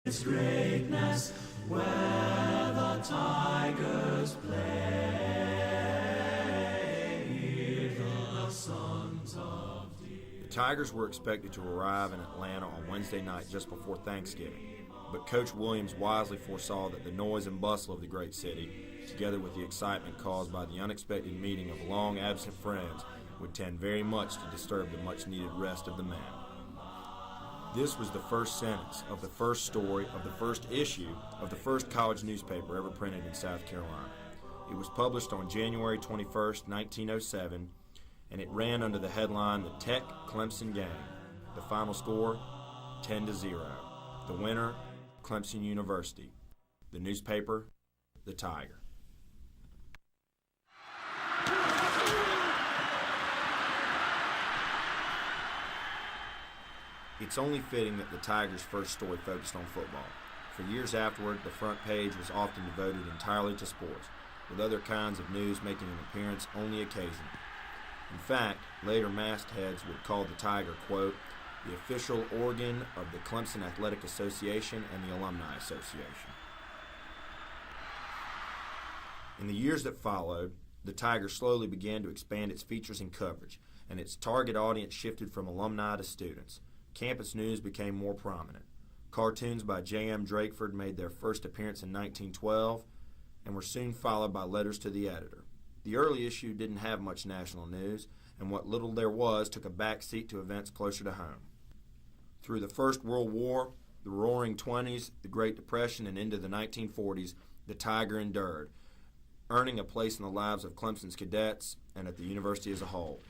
It's greatness where the Tigers play. Hear the sons of deer. The Tigers were expected to arrive in Atlanta on Wednesday night just before Thanksgiving, but Coach Williams wisely foresaw that the noise and bustle of the great city, together with the excitement caused by the unexpected meeting of long-absent friends, would tend very much to disturb the much-needed rest of the men. This was the first sentence of the first story of the first issue of the first college newspaper ever printed in South Carolina. It was published on January 21st, 1907, and it ran under the headline, "The Tech-Clemson Game." The final score, 10-0. The winner, Clemson University. The newspaper, the Tiger. It's only fitting that the Tigers' first story focused on football. For years afterward, the front page was often devoted entirely to sports, with other kinds of news making an appearance only occasionally. In fact, later mastheads would call the Tiger, quote, the official organ of the Clemson Athletic Association and the Alumni Association. In the years that followed, the Tiger slowly began to expand its features and coverage, and its target audience shifted from alumni to students. Campus news became more prominent. Cartoons by J.M. Drakeford made their first appearance in 1912 and were soon followed by letters to the editor. The early issue didn't have much national news, and what little there was took a back seat to events closer to home. Through the First World War, the Roaring Twenties, the Great Depression, and into the 1940s, the Tiger endured, earning a place in the lives of Clemson's cadets and at the university as a whole.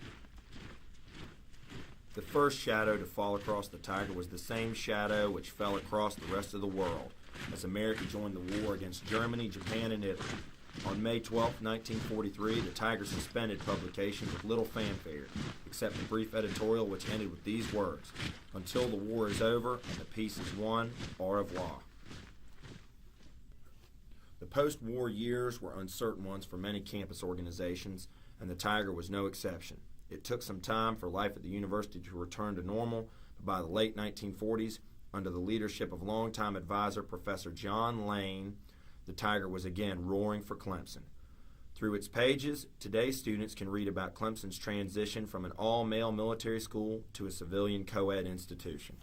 The first shadow to fall across the Tiger was the same shadow which fell across the rest of the world as America joined the war against Germany, Japan, and Italy. On May 12, 1943, the Tiger suspended publication with little fanfare, except a brief editorial which ended with these words, "Until the war is over and the peace is won, au revoir." The post-war years were uncertain ones for many campus organizations, and the Tiger was no exception. It took some time for life at the university to return to normal, but by the late 1940s, under the leadership of longtime advisor Professor John Lane, the Tiger was again roaring for Clemson. Through its pages, today's students can read about Clemson's transition from an all-male military school to a civilian co-ed institution.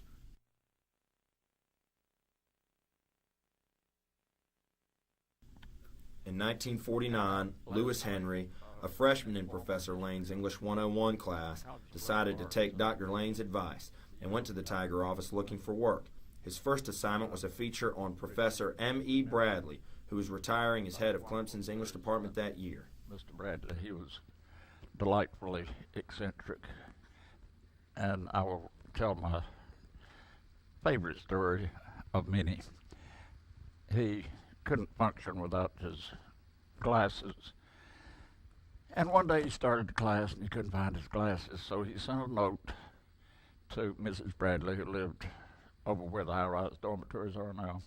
In 1949, Lewis Henry, a freshman in Professor Lane's English 101 class, decided to take Dr. Lane's advice and went to the Tiger office looking for work. His first assignment was a feature on Professor M.E. Bradley, who was retiring as head of Clemson's English department that year. Mr. Bradley, he was delightfully eccentric, and I will tell my favorite story of many. He couldn't function without his glasses. And one day he started the class and he couldn't find his glasses, so he sent a note to Mrs. Bradley, who lived over where the high-rise dormitories are now,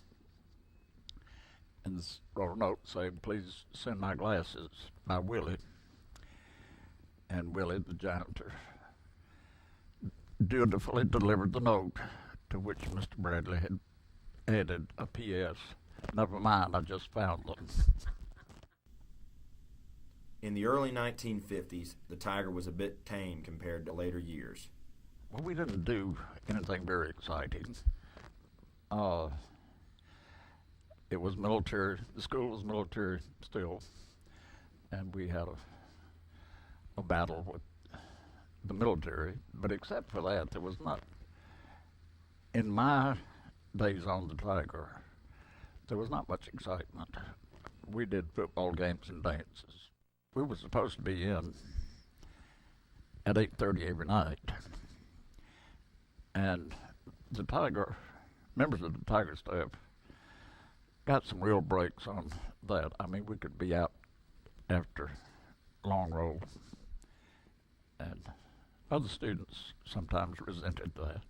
and wrote a note saying, "Please send my glasses by Willie." And Willie, the janitor, dutifully delivered the note, to which Mr. Bradley had added a P.S. "Never mind, I just found them." In the early 1950s, the Tiger was a bit tame compared to later years. Well, we didn't do anything very exciting. It was military. The school was military still, and we had a battle with the military. But except for that, there was not. In my days on the Tiger, there was not much excitement. We did football games and dances. We were supposed to be in at 8:30 every night. And the Tiger, members of the Tiger staff, got some real breaks on that. I mean, we could be out after long roll. And other students sometimes resented that.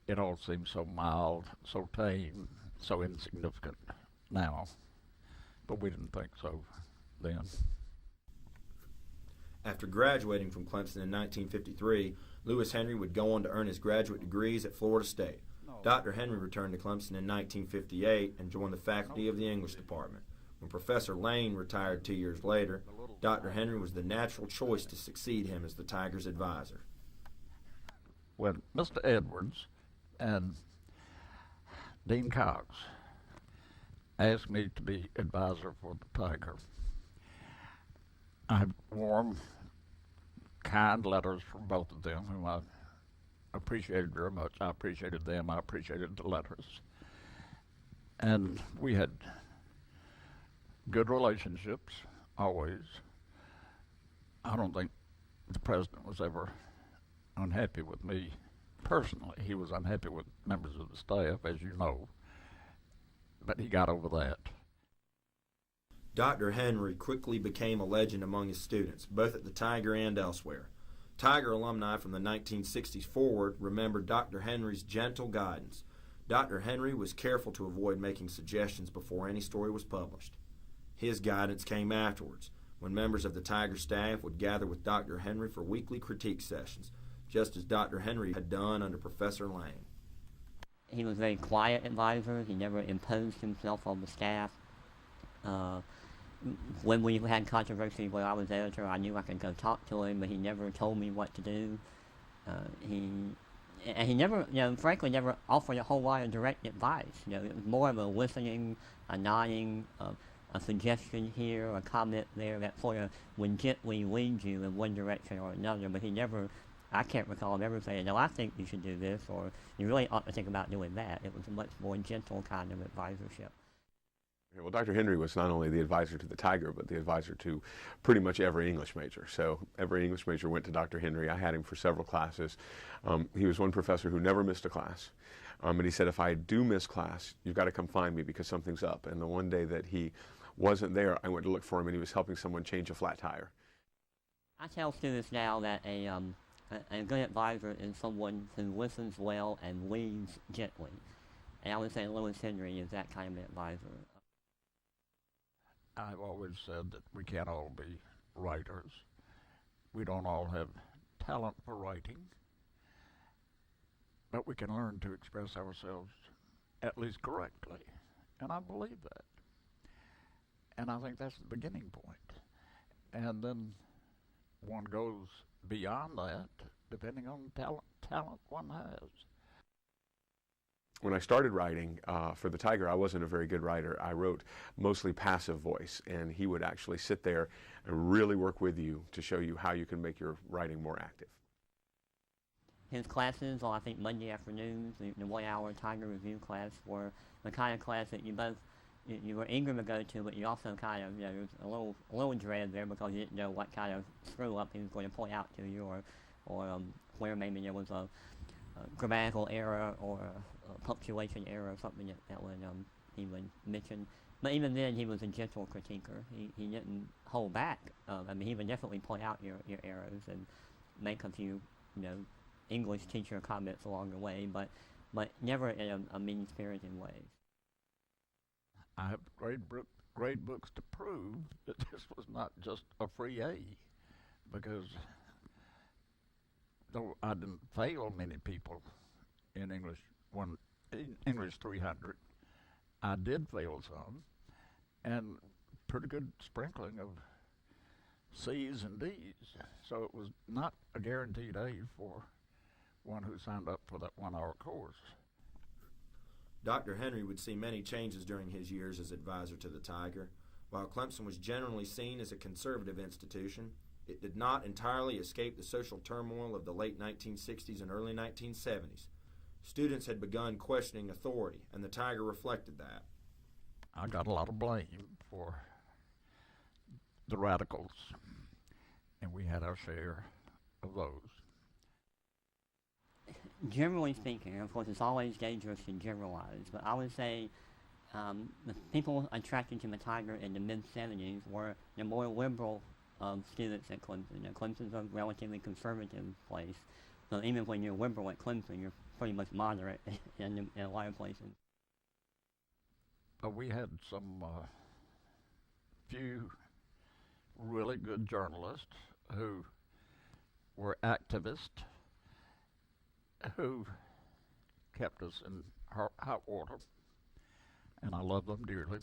It all seems so mild, so tame, so insignificant now. But we didn't think so then. After graduating from Clemson in 1953, Lewis Henry would go on to earn his graduate degrees at Florida State. Dr. Henry returned to Clemson in 1958 and joined the faculty of the English department. When Professor Lane retired 2 years later, Dr. Henry was the natural choice to succeed him as the Tigers' advisor. When Mr. Edwards and Dean Cox asked me to be advisor for the Tiger, I had warm, kind letters from both of them, whom I appreciated very much. I appreciated them, I appreciated the letters. And we had good relationships, always. I don't think the president was ever unhappy with me personally. He was unhappy with members of the staff, as you know, but he got over that. Dr. Henry quickly became a legend among his students, both at the Tiger and elsewhere. Tiger alumni from the 1960s forward remembered Dr. Henry's gentle guidance. Dr. Henry was careful to avoid making suggestions before any story was published. His guidance came afterwards, when members of the Tiger staff would gather with Dr. Henry for weekly critique sessions, just as Dr. Henry had done under Professor Lane. He was a very quiet advisor. He never imposed himself on the staff. When we had controversy where I was editor, I knew I could go talk to him, but he never told me what to do. He never, frankly, never offered a whole lot of direct advice. It was more of a listening, a nodding, a suggestion here, a comment there that sort of would gently lead you in one direction or another, but he never, I can't recall him ever saying, no, I think you should do this, or you really ought to think about doing that. It was a much more gentle kind of advisorship. Well, Dr. Henry was not only the advisor to the Tiger, but the advisor to pretty much every English major. So every English major went to Dr. Henry. I had him for several classes. He was one professor who never missed a class. And he said, if I do miss class, you've got to come find me because something's up. And the one day that he wasn't there, I went to look for him, and he was helping someone change a flat tire. I tell students now that a good advisor is someone who listens well and leads gently. And I would say Lewis Henry is that kind of an advisor. I've always said that we can't all be writers. We don't all have talent for writing, but we can learn to express ourselves at least correctly, and I believe that. And I think that's the beginning point. And then one goes beyond that, depending on the talent one has. When I started writing for the Tiger, I wasn't a very good writer. I wrote mostly passive voice, and he would actually sit there and really work with you to show you how you can make your writing more active. His classes, I think Monday afternoons, the 1 hour Tiger Review class, were the kind of class that you were eager to go to, but you also kind of, there was a little dread there because you didn't know what kind of screw up he was going to point out to you, or where maybe there was a grammatical error or a punctuation error or something that would he would mention. But even then, he was a gentle critiquer. He didn't hold back. He would definitely point out your errors and make a few, English teacher comments along the way, but never in a mean-spirited way. I have great books to prove that this was not just a free A, because though I didn't fail many people in English 300, I did fail some, and pretty good sprinkling of C's and D's. So it was not a guaranteed A for one who signed up for that 1 hour course. Dr. Henry would see many changes during his years as advisor to the Tiger. While Clemson was generally seen as a conservative institution, it did not entirely escape the social turmoil of the late 1960s and early 1970s. Students had begun questioning authority, and the Tiger reflected that. I got a lot of blame for the radicals, and we had our share of those. Generally speaking, of course, it's always dangerous to generalize, but I would say the people attracted to the Tiger in the mid-70s were the more liberal students at Clemson. Clemson's a relatively conservative place, so even when you're liberal at Clemson, you're pretty much moderate in a lot of places. We had some few really good journalists who were activists, who kept us in hot water, and I love them dearly.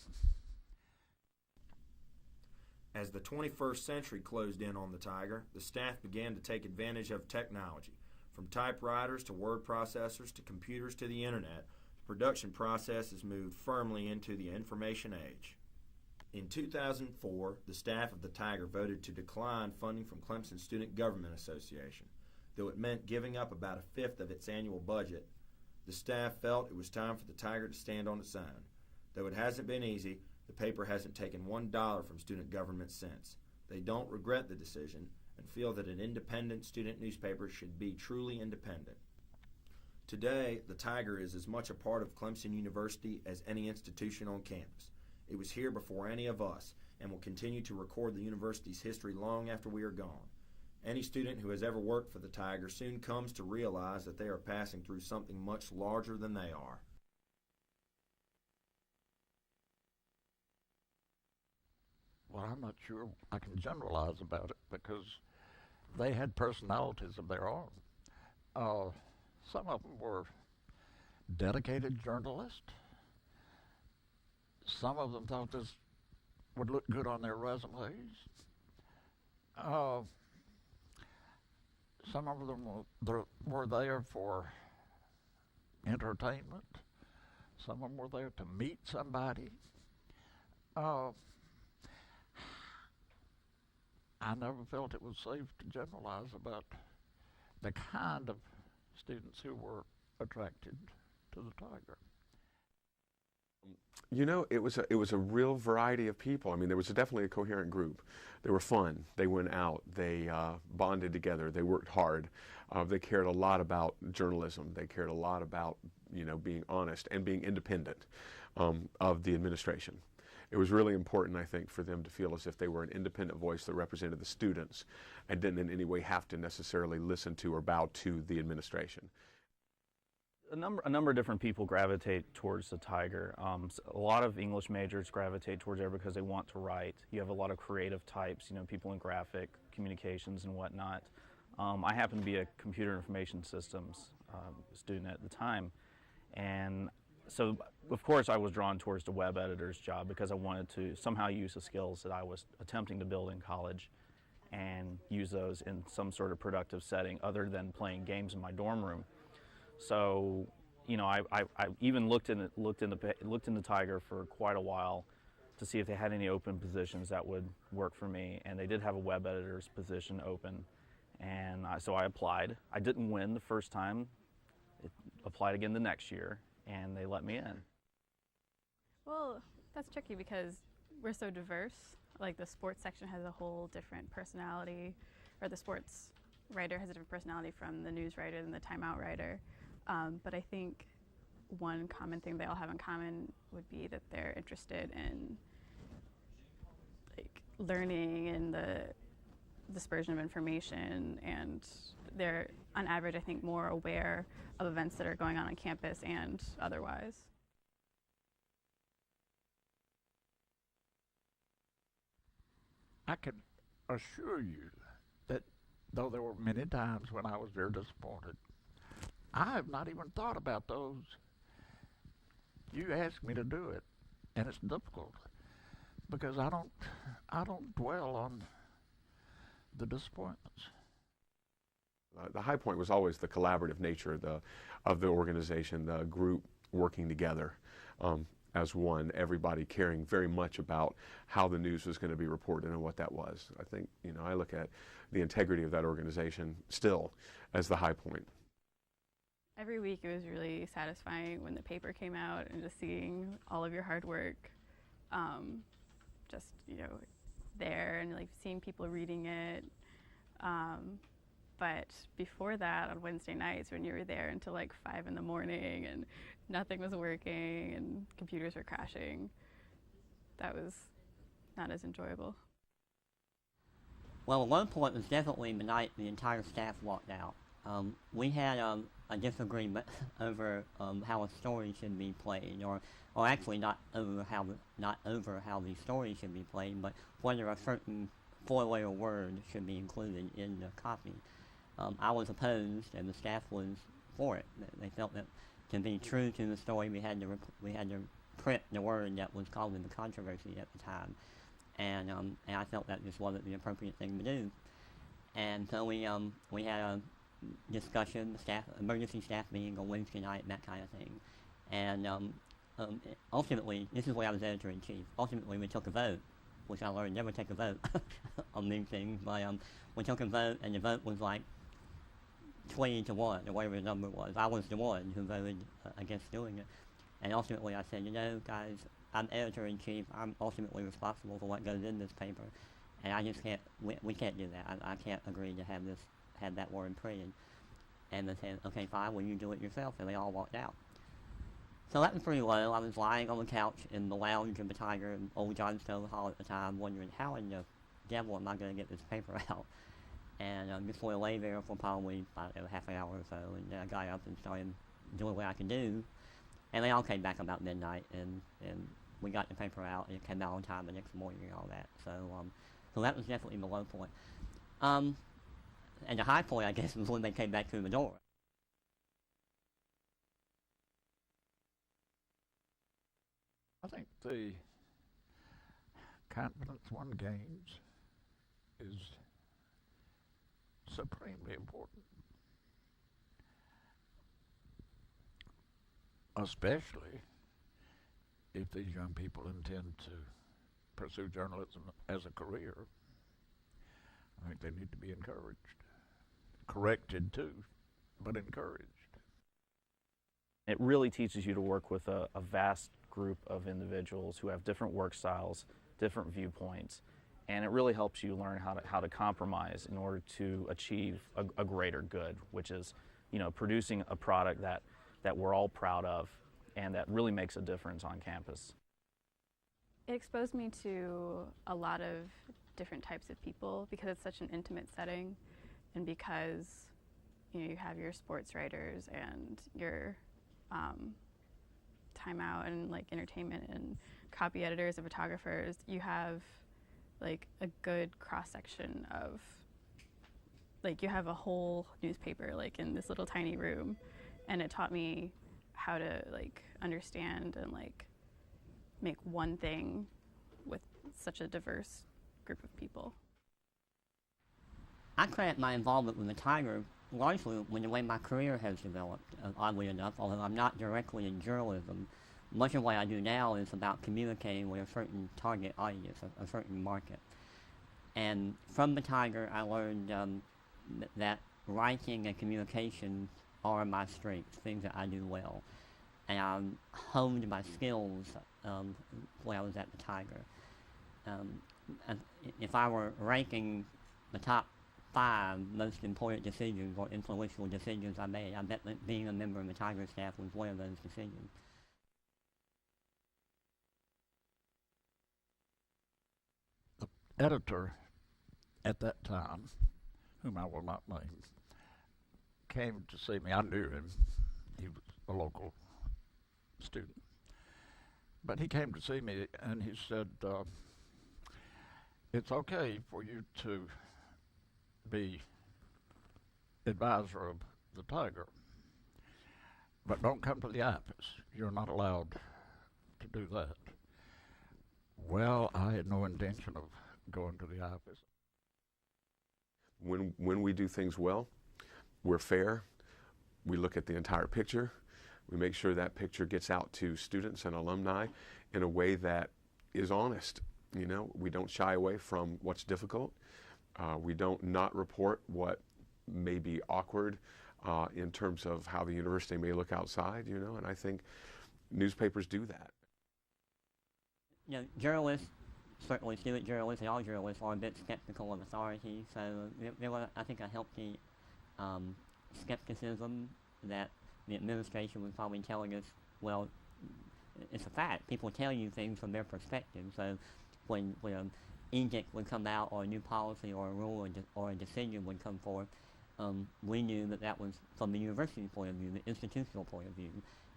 As the 21st century closed in on the Tiger, the staff began to take advantage of technology. From typewriters to word processors to computers to the internet, the production process has moved firmly into the information age. In 2004, the staff of the Tiger voted to decline funding from Clemson Student Government Association. Though it meant giving up about a fifth of its annual budget, the staff felt it was time for the Tiger to stand on its own. Though it hasn't been easy, the paper hasn't taken $1 from student government since. They don't regret the decision and feel that an independent student newspaper should be truly independent. Today, the Tiger is as much a part of Clemson University as any institution on campus. It was here before any of us and will continue to record the university's history long after we are gone. Any student who has ever worked for the Tiger soon comes to realize that they are passing through something much larger than they are. Well, I'm not sure I can generalize about it because they had personalities of their own. Some of them were dedicated journalists. Some of them thought this would look good on their resumes. Some of them were there for entertainment. Some of them were there to meet somebody. I never felt it was safe to generalize about the kind of students who were attracted to the Tiger. You know, it was a real variety of people. I mean, there was definitely a coherent group. They were fun. They went out. They bonded together. They worked hard. They cared a lot about journalism. They cared a lot about, you know, being honest and being independent of the administration. It was really important, I think, for them to feel as if they were an independent voice that represented the students and didn't in any way have to necessarily listen to or bow to the administration. A number of different people gravitate towards the Tiger. A lot of English majors gravitate towards it because they want to write. You have a lot of creative types, you know, people in graphic communications and whatnot. I happen to be a computer information systems student at the time, and so of course I was drawn towards the web editor's job because I wanted to somehow use the skills that I was attempting to build in college and use those in some sort of productive setting other than playing games in my dorm room. So, you know, I even looked in the Tiger for quite a while to see if they had any open positions that would work for me, and they did have a web editor's position open, and so I applied. I didn't win the first time. Applied again the next year, and they let me in. Well, that's tricky because we're so diverse. Like the sports section has a whole different personality, or the sports writer has a different personality from the news writer and the timeout writer. But I think one common thing they all have in common would be that they're interested in like learning and the dispersion of information, and they're on average, I think, more aware of events that are going on campus and otherwise. I can assure you that though there were many times when I was very disappointed, I have not even thought about those. You asked me to do it, and it's difficult because I don't dwell on the disappointments. The high point was always the collaborative nature of the organization, the group working together as one, everybody caring very much about how the news was going to be reported and what that was. I think, you know, I look at the integrity of that organization still as the high point. Every week it was really satisfying when the paper came out and just seeing all of your hard work just, you know, there and like seeing people reading it. But before that, on Wednesday nights when you were there until like 5 in the morning and nothing was working and computers were crashing, that was not as enjoyable. Well, at one point was definitely the night the entire staff walked out. We had a disagreement over how a story should be played, or actually not over how the story should be played, but whether a certain four-letter word should be included in the copy. I was opposed, and the staff was for it. They felt that to be true to the story, we had to print the word that was causing the controversy at the time, and I felt that just wasn't the appropriate thing to do, and so we had a discussion, emergency staff meeting on Wednesday night, that kind of thing, and ultimately, this is why I was editor-in-chief. Ultimately, we took a vote, which I learned never take a vote on these things, but we took a vote, and the vote was like 20 to 1, or whatever the number was. I was the one who voted against doing it. And ultimately I said, you know, guys, I'm editor-in-chief. I'm ultimately responsible for what goes in this paper. And I just can't, we can't do that. I can't agree to have that word printed. And they said, okay, fine, well, you do it yourself. And they all walked out. So that was pretty low. I was lying on the couch in the lounge of the Tiger in Old John Stone Hall at the time, wondering how in the devil am I going to get this paper out. And just sort of lay there for probably about half an hour or so, and then I got up and started doing what I could do. And they all came back about midnight, and we got the paper out, and it came out on time the next morning and all that. So so that was definitely the low point. And the high point, I guess, was when they came back through the door. I think the confidence one gains is supremely important, especially if these young people intend to pursue journalism as a career. I think they need to be encouraged, corrected too, but encouraged. It really teaches you to work with a vast group of individuals who have different work styles, different viewpoints, and it really helps you learn how to compromise in order to achieve a greater good, which is, you know, producing a product that we're all proud of and that really makes a difference on campus. It exposed me to a lot of different types of people because it's such an intimate setting, and because, you know, you have your sports writers and your timeout and like entertainment and copy editors and photographers. You have like a good cross-section of, like, you have a whole newspaper like in this little tiny room, and it taught me how to like understand and like make one thing with such a diverse group of people. I credit my involvement with the Tiger largely with the way my career has developed, oddly enough, although I'm not directly in journalism. Much of what I do now is about communicating with a certain target audience, a certain market. And from the Tiger, I learned that writing and communication are my strengths, things that I do well. And I honed my skills when I was at the Tiger. And if I were ranking the top 5 most important decisions or influential decisions I made, I bet that being a member of the Tiger staff was one of those decisions. The editor at that time, whom I will not name, came to see me. I knew him. He was a local student. But he came to see me and he said, it's okay for you to be advisor of the Tiger, but don't come to the office. You're not allowed to do that. Well, I had no intention of going to the office. When we do things well, we're fair. We look at the entire picture. We make sure that picture gets out to students and alumni in a way that is honest. You know, we don't shy away from what's difficult. We don't not report what may be awkward in terms of how the university may look outside, you know, and I think newspapers do that. You know, journalists, certainly student journalists and all journalists, are a bit skeptical of authority, so there was, I think, a healthy skepticism that the administration was probably telling us, well, it's a fact. People tell you things from their perspective, so when an edict would come out, or a new policy or a rule or a decision would come forth, we knew that that was from the university's point of view, the institutional point of view,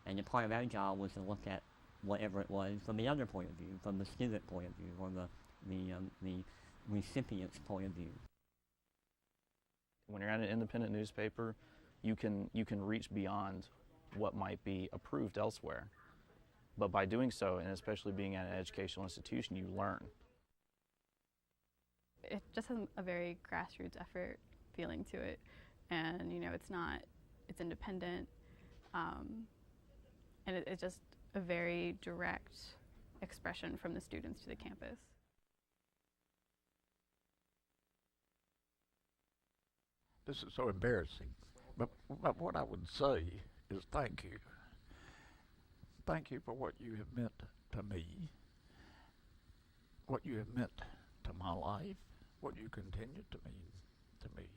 and the part of our job was to look at whatever it was from the other point of view, from the student point of view, or the recipient's point of view. When you're at an independent newspaper, you can reach beyond what might be approved elsewhere. But by doing so, and especially being at an educational institution, you learn. It just has a very grassroots effort feeling to it, and it's independent, and it's just a very direct expression from the students to the campus. This is so embarrassing, but what I would say is thank you. Thank you for what you have meant to me, what you have meant to my life, what you continue to mean to me.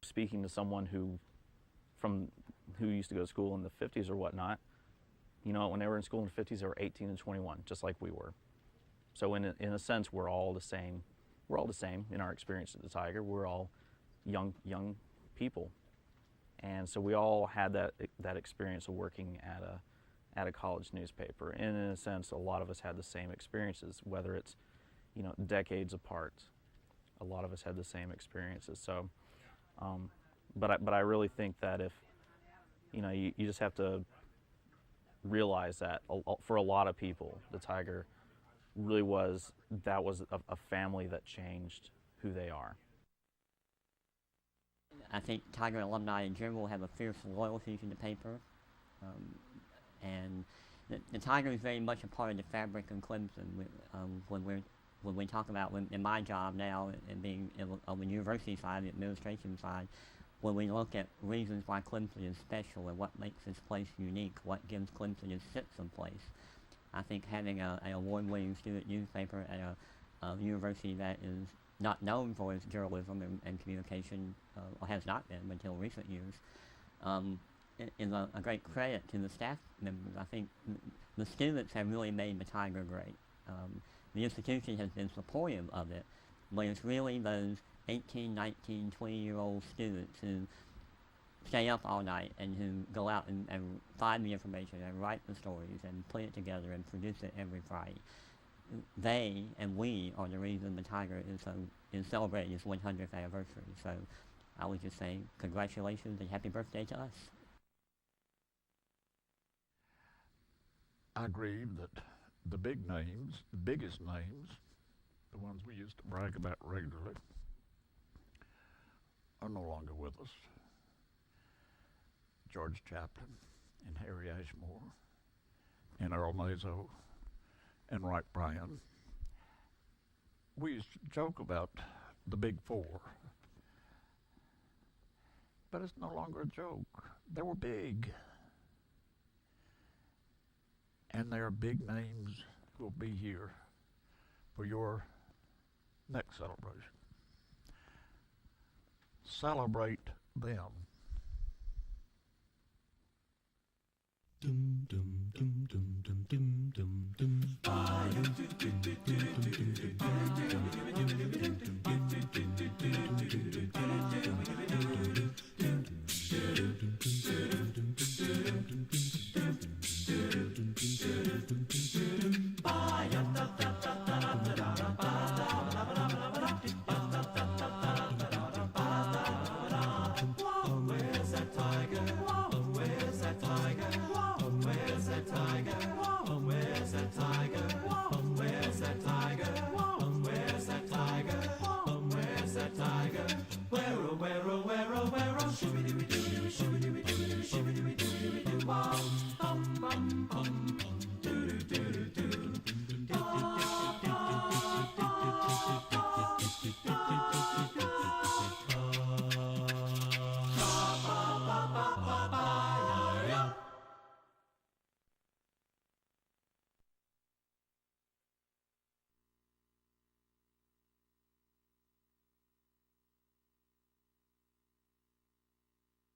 Speaking to someone who used to go to school in the 50s or whatnot, when they were in school in the 50s, they were 18 and 21, just like we were. So in a sense, we're all the same. We're all the same in our experience at the Tiger. We're all young people, and so we all had that experience of working at a college newspaper. And in a sense, a lot of us had the same experiences, whether it's decades apart. A lot of us had the same experiences. So, but I really think that if you just have to realize that for a lot of people, the Tiger really was a family that changed who they are. I think Tiger alumni in general have a fierce loyalty to the paper, and the Tiger is very much a part of the fabric of Clemson. When we talk about in my job now and being on the university side, the administration side, when we look at reasons why Clemson is special and what makes this place unique, what gives Clemson its sense of place, I think having an award-winning student newspaper at a university that is not known for its journalism and communication, or has not been until recent years, is a great credit to the staff members. I think the students have really made the Tiger great. The institution has been supportive of it, but it's really those 18, 19, 20-year-old students who stay up all night and who go out and find the information and write the stories and put it together and produce it every Friday. They and we are the reason the Tiger is celebrating its 100th anniversary. So I would just say congratulations and happy birthday to us. I agree that the big names, the biggest names, the ones we used to brag about regularly, are no longer with us. George Chaplin and Harry Ashmore and Earl Mazo and Wright Bryan. We used to joke about the big four, but it's no longer a joke. They were big. And there are big names who will be here for your next celebration. Celebrate them. Dum dum dum dum dum dum dum dum.